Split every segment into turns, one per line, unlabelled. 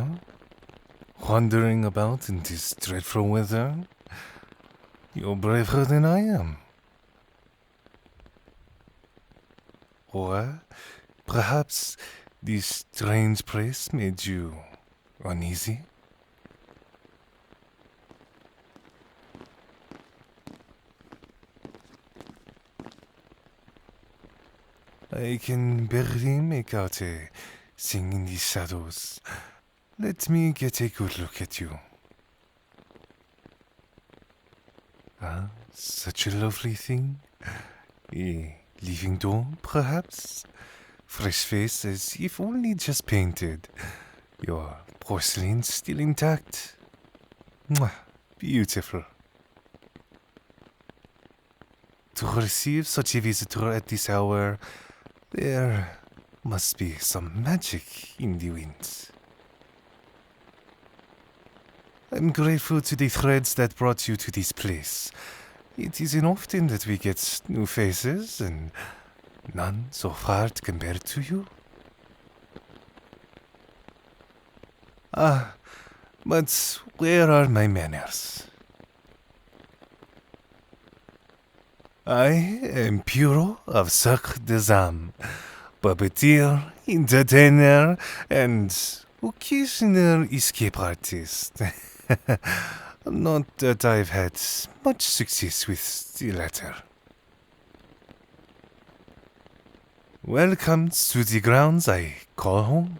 Huh? Wandering about in this dreadful weather? You're braver than I am. Or perhaps this strange place made you uneasy? I can barely make out a thing in these shadows. Let me get a good look at you. Ah, such a lovely thing. A living doll, perhaps? Fresh face as if only just painted. Your porcelain still intact. Mwah, beautiful. To receive such a visitor at this hour, there must be some magic in the wind. I'm grateful to the threads that brought you to this place. It isn't often that we get new faces, and none so hard compared to you. Ah, but where are my manners? I am Puro of Cirque des Âmes, puppeteer, entertainer, and occasional escape artist. Not that I've had much success with the latter. Welcome to the grounds I call home.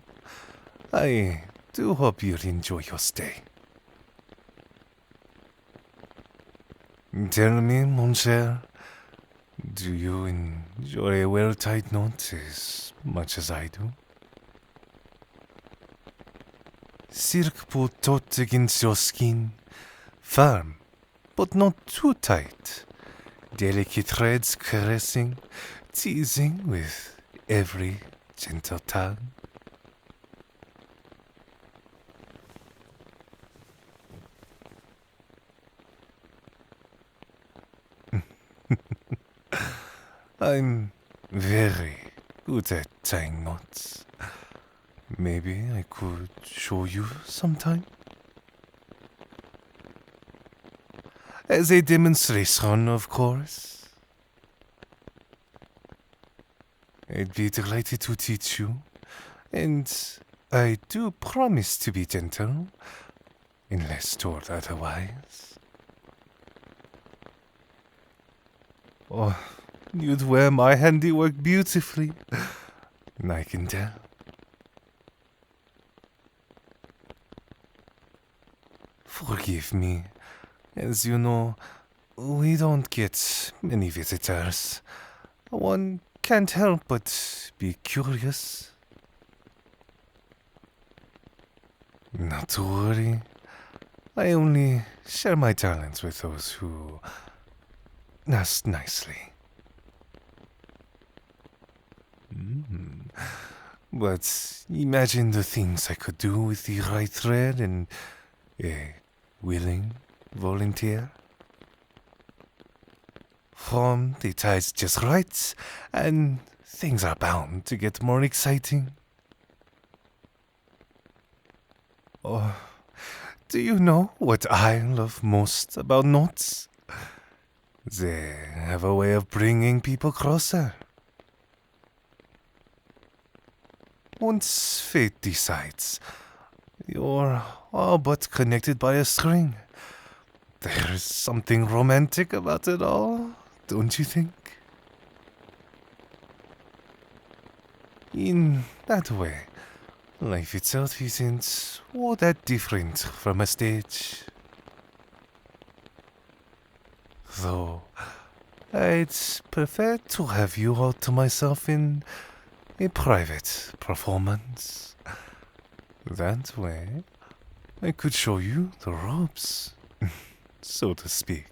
I do hope you'll enjoy your stay. Tell me, mon cher, do you enjoy a well-tied knot as much as I do? Silk pulled taut against your skin, firm, but not too tight. Delicate threads caressing, teasing with every gentle tug. I'm very good at tying knots. Maybe I could show you sometime? As a demonstration, of course. I'd be delighted to teach you, and I do promise to be gentle, unless told otherwise. Oh, you'd wear my handiwork beautifully, I can tell. Forgive me. As you know, we don't get many visitors. One can't help but be curious. Not to worry. I only share my talents with those who ask nicely. But imagine the things I could do with the right thread and a willing volunteer. Form the ties just right, and things are bound to get more exciting. Oh, do you know what I love most about knots? They have a way of bringing people closer. Once fate decides, you're all but connected by a string. There's something romantic about it all, don't you think? In that way, life itself isn't all that different from a stage. Though, I'd prefer to have you all to myself in a private performance. That way, I could show you the ropes, so to speak.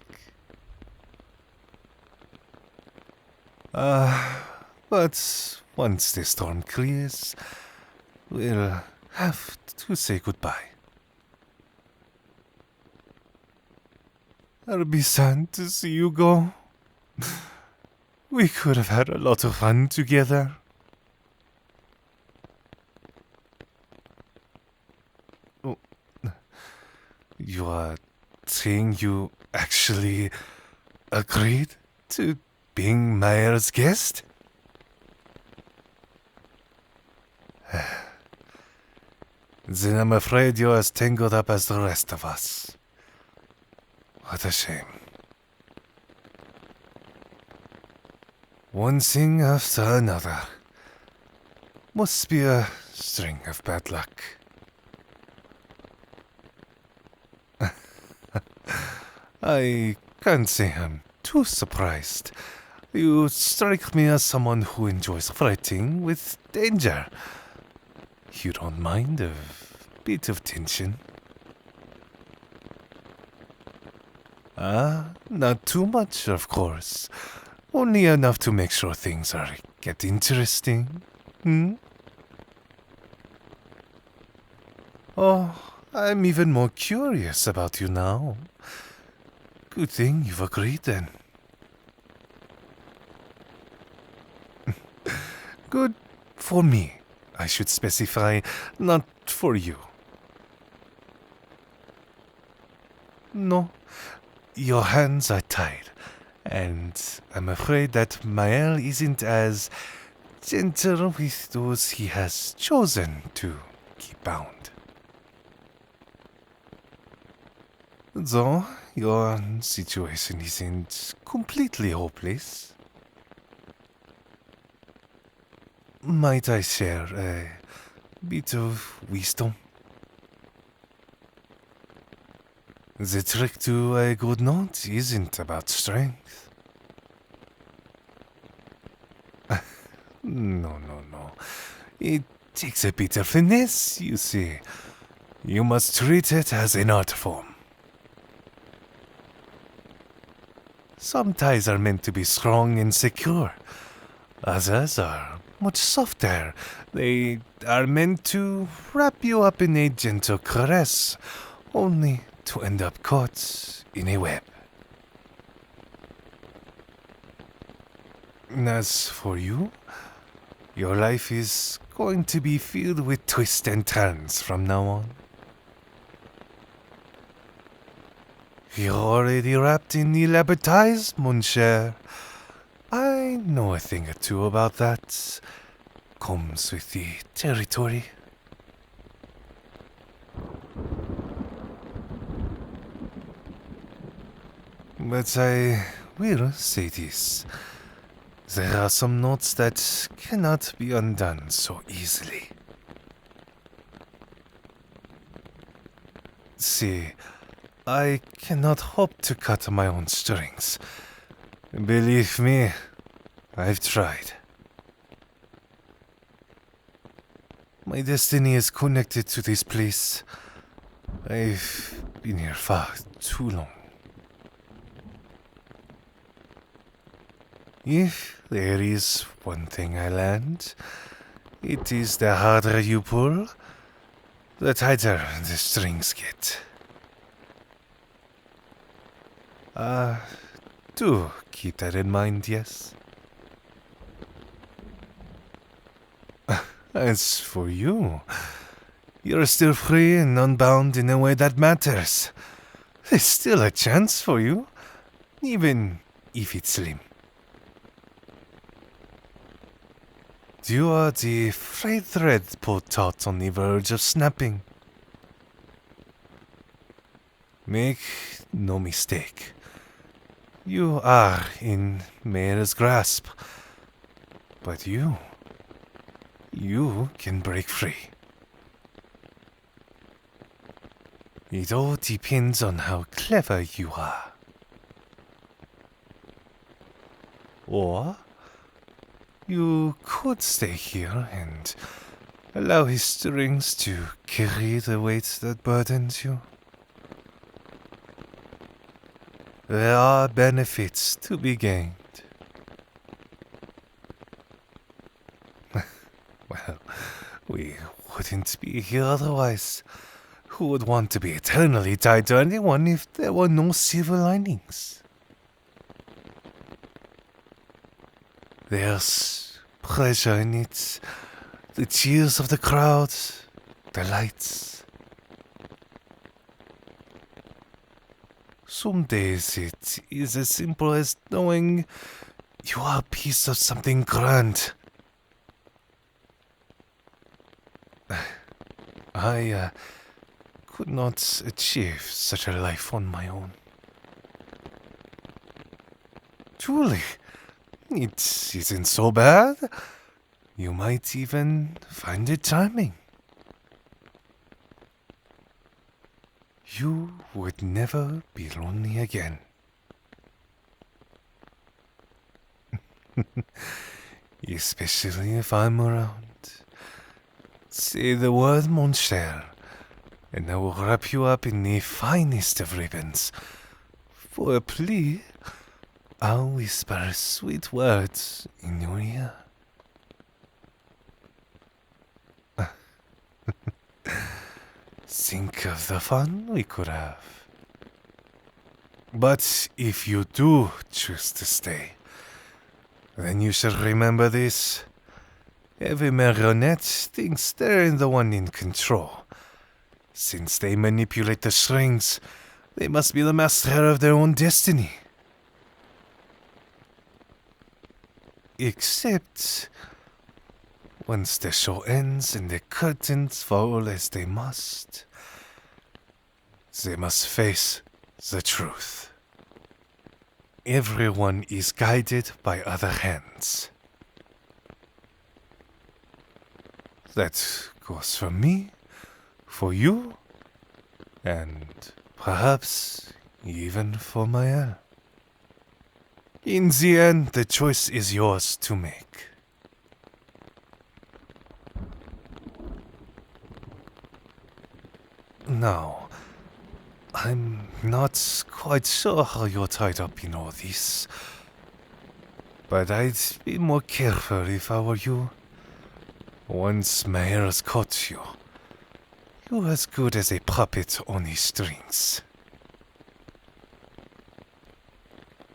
But once the storm clears, we'll have to say goodbye. I'll be sad to see you go. We could have had a lot of fun together. You are saying you actually agreed to being Mayel's guest? Then I'm afraid you're as tangled up as the rest of us. What a shame. One thing after another. Must be a string of bad luck. I can't say I'm too surprised. You strike me as someone who enjoys fighting with danger. You don't mind a bit of tension? Not too much, of course. Only enough to make sure things get interesting. Oh, I'm even more curious about you now. Good thing you've agreed then. Good for me, I should specify, not for you. No, your hands are tied, and I'm afraid that Mayel isn't as gentle with those he has chosen to keep bound. Though your situation isn't completely hopeless. Might I share a bit of wisdom? The trick to a good knot isn't about strength. No. It takes a bit of finesse, you see. You must treat it as an art form. Some ties are meant to be strong and secure. Others are much softer. They are meant to wrap you up in a gentle caress, only to end up caught in a web. As for you, your life is going to be filled with twists and turns from now on. You're already wrapped in elaborate ties, mon cher. I know a thing or two about that. Comes with the territory. But I will say this. There are some knots that cannot be undone so easily. See, I cannot hope to cut my own strings. Believe me, I've tried. My destiny is connected to this place. I've been here far too long. If there is one thing I learned, it is the harder you pull, the tighter the strings get. Do keep that in mind, yes? As for you, you're still free and unbound in a way that matters. There's still a chance for you, even if it's slim. You are the frayed thread pulled taut on the verge of snapping. Make no mistake. You are in Mayel's grasp. But you can break free. It all depends on how clever you are. Or you could stay here and allow his strings to carry the weight that burdens you. There are benefits to be gained. Well, we wouldn't be here otherwise. Who would want to be eternally tied to anyone if there were no silver linings? There's pleasure in it, the cheers of the crowd, the lights. Some days it is as simple as knowing you are a piece of something grand. I could not achieve such a life on my own. Truly, it isn't so bad. You might even find it charming. You would never be lonely again. Especially if I'm around. Say the word, mon cher, and I will wrap you up in the finest of ribbons. For a plea, I'll whisper sweet words in your ear. Think of the fun we could have. But if you do choose to stay, then you should remember this. Every marionette thinks they're the one in control. Since they manipulate the strings, they must be the master of their own destiny. Except, once the show ends and the curtains fall as they must face the truth. Everyone is guided by other hands. That goes for me, for you, and perhaps even for Mayel. In the end, the choice is yours to make. Now, I'm not quite sure how you're tied up in all this, but I'd be more careful if I were you. Once Mayel's caught you, you're as good as a puppet on his strings.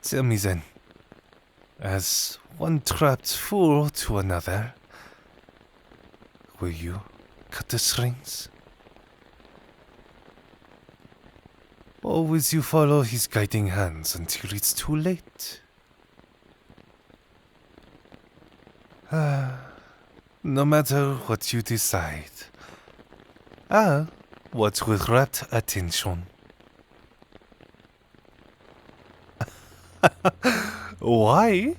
Tell me then, as one trapped fool to another, will you cut the strings? Or will you follow his guiding hands until it's too late? No matter what you decide, watch with rapt attention. Why?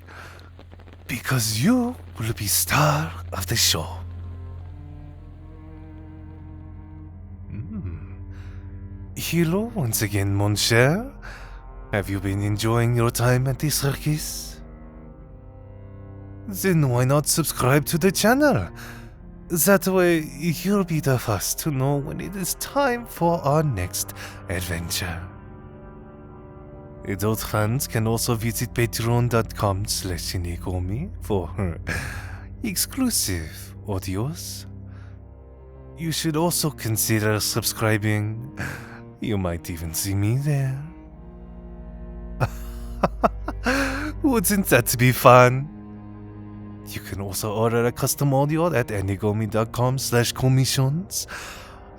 Because you will be star of the show. Hello once again, mon cher. Have you been enjoying your time at the circus? Then why not subscribe to the channel? That way you'll be the first to know when it is time for our next adventure. Adult fans can also visit patreon.com/Shinigami for exclusive audios. You should also consider subscribing. You might even see me there. Wouldn't that be fun? You can also order a custom audio at anigami.com/commissions.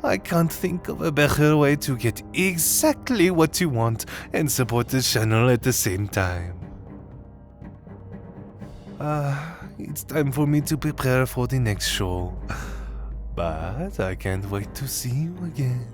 I can't think of a better way to get exactly what you want and support the channel at the same time. It's time for me to prepare for the next show. But I can't wait to see you again.